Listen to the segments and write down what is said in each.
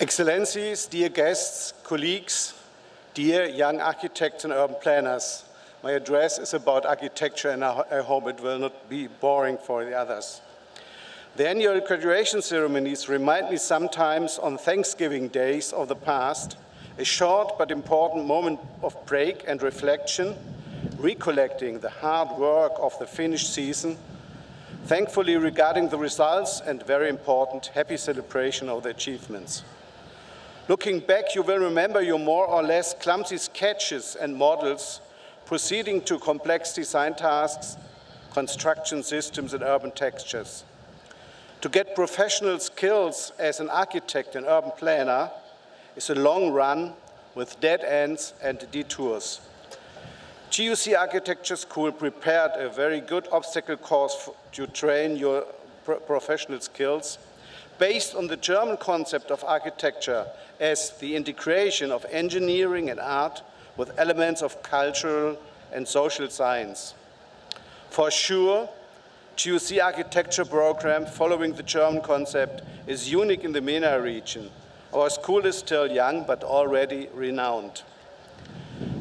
Excellencies, dear guests, colleagues, dear young architects and urban planners, my address is about architecture and I hope it will not be boring for the others. The annual graduation ceremonies remind me sometimes on Thanksgiving days of the past, a short but important moment of break and reflection, recollecting the hard work of the finished season, thankfully regarding the results and very important happy celebration of the achievements. Looking back, you will remember your more or less clumsy sketches and models proceeding to complex design tasks, construction systems and urban textures. To get professional skills as an architect and urban planner is a long run with dead ends and detours. GUC Architecture School prepared a very good obstacle course to train your professional skills based on the German concept of architecture as the integration of engineering and art with elements of cultural and social science. For sure, GUC architecture program following the German concept is unique in the MENA region. Our school is still young but already renowned.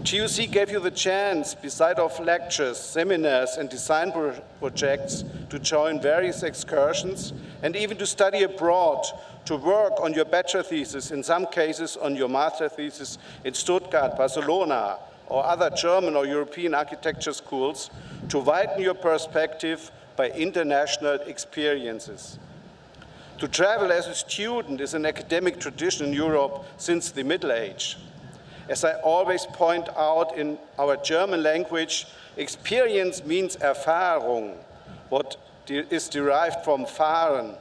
GUC gave you the chance, beside of lectures, seminars and design projects, to join various excursions and even to study abroad, to work on your bachelor thesis, in some cases on your master thesis in Stuttgart, Barcelona, or other German or European architecture schools, to widen your perspective by international experiences. To travel as a student is an academic tradition in Europe since the Middle Age. As I always point out in our German language, experience means Erfahrung, what is derived from fahren,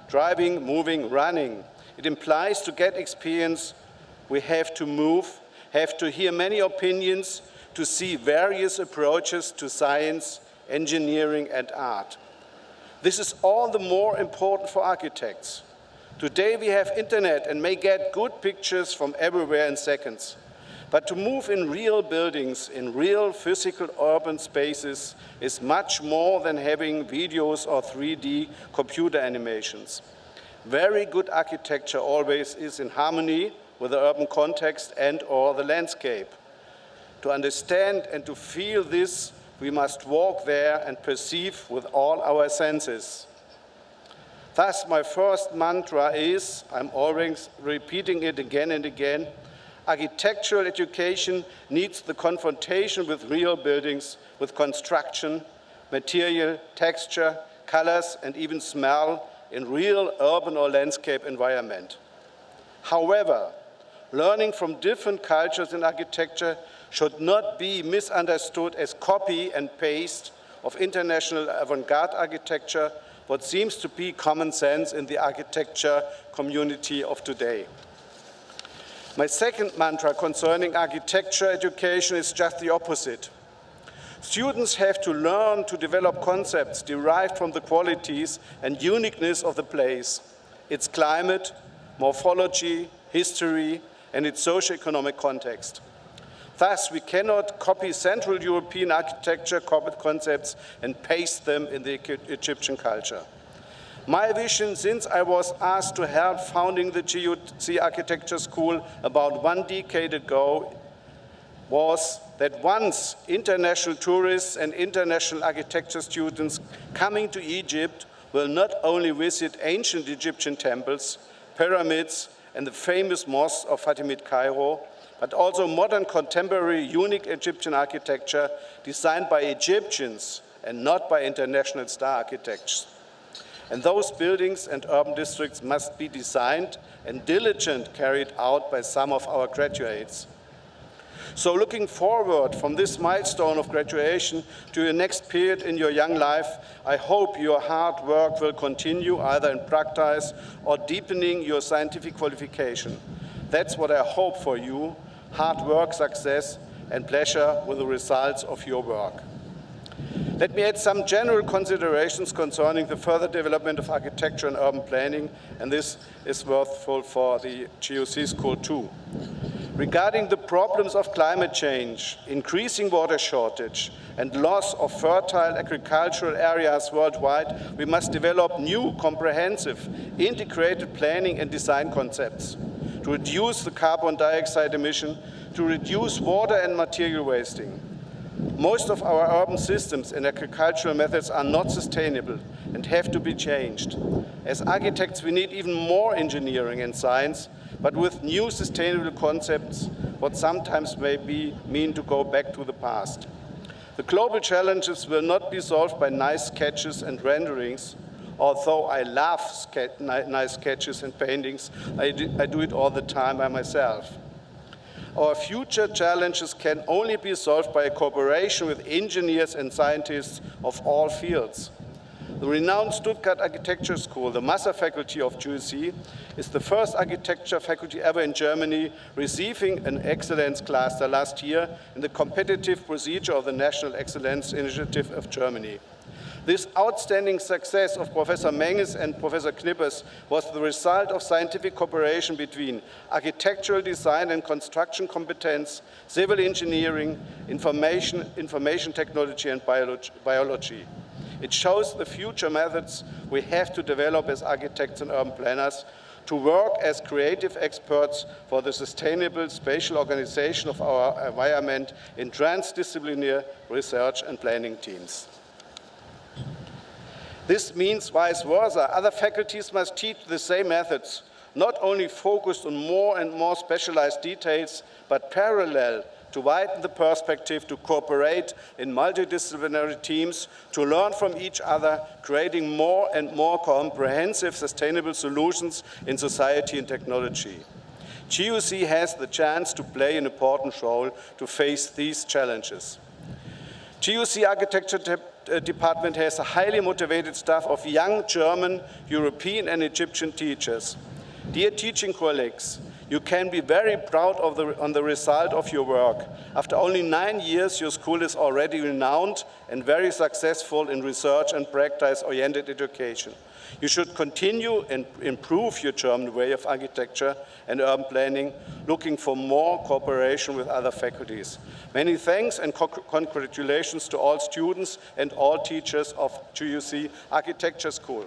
driving, moving, running. It implies to get experience, we have to move, have to hear many opinions, to see various approaches to science, engineering and art. This is all the more important for architects. Today we have internet and may get good pictures from everywhere in seconds. But to move in real buildings, in real physical urban spaces, is much more than having videos or 3D computer animations. Very good architecture always is in harmony with the urban context and/or the landscape. To understand and to feel this, we must walk there and perceive with all our senses. Thus, my first mantra is, I'm always repeating it again and again, architectural education needs the confrontation with real buildings, with construction, material, texture, colors, and even smell in real urban or landscape environment. However, learning from different cultures in architecture should not be misunderstood as copy and paste of international avant-garde architecture, what seems to be common sense in the architecture community of today. My second mantra concerning architecture education is just the opposite. Students have to learn to develop concepts derived from the qualities and uniqueness of the place, its climate, morphology, history, and its socio-economic context. Thus, we cannot copy Central European architecture concepts and paste them in the Egyptian culture. My vision, since I was asked to help founding the GUC Architecture School about 1 decade ago, was that once international tourists and international architecture students coming to Egypt will not only visit ancient Egyptian temples, pyramids, and the famous mosque of Fatimid Cairo, but also modern contemporary unique Egyptian architecture designed by Egyptians and not by international star architects. And those buildings and urban districts must be designed and diligently carried out by some of our graduates. So looking forward from this milestone of graduation to your next period in your young life, I hope your hard work will continue either in practice or deepening your scientific qualification. That's what I hope for you, hard work, success, and pleasure with the results of your work. Let me add some general considerations concerning the further development of architecture and urban planning, and this is worthwhile for the GUC school too. Regarding the problems of climate change, increasing water shortage, and loss of fertile agricultural areas worldwide, we must develop new, comprehensive, integrated planning and design concepts. to reduce the carbon dioxide emission, to reduce water and material wasting. Most of our urban systems and agricultural methods are not sustainable and have to be changed. As architects, we need even more engineering and science, but with new sustainable concepts, what sometimes may mean to go back to the past. The global challenges will not be solved by nice sketches and renderings. Although I love nice sketches and paintings, I do it all the time by myself. Our future challenges can only be solved by a cooperation with engineers and scientists of all fields. The renowned Stuttgart Architecture School, the Master Faculty of GUC, is the first architecture faculty ever in Germany receiving an excellence cluster last year in the competitive procedure of the National Excellence Initiative of Germany. This outstanding success of Professor Menges and Professor Knippers was the result of scientific cooperation between architectural design and construction competence, civil engineering, information technology, and biology. It shows the future methods we have to develop as architects and urban planners to work as creative experts for the sustainable spatial organization of our environment in transdisciplinary research and planning teams. This means vice versa. Other faculties must teach the same methods, not only focused on more and more specialized details, but parallel to widen the perspective, to cooperate in multidisciplinary teams, to learn from each other, creating more and more comprehensive sustainable solutions in society and technology. GUC has the chance to play an important role to face these challenges. GUC Architecture Department has a highly motivated staff of young German, European, and Egyptian teachers. Dear teaching colleagues, you can be very proud on the result of your work. After only 9 years, your school is already renowned and very successful in research and practice-oriented education. You should continue and improve your German way of architecture and urban planning, looking for more cooperation with other faculties. Many thanks and congratulations to all students and all teachers of GUC Architecture School.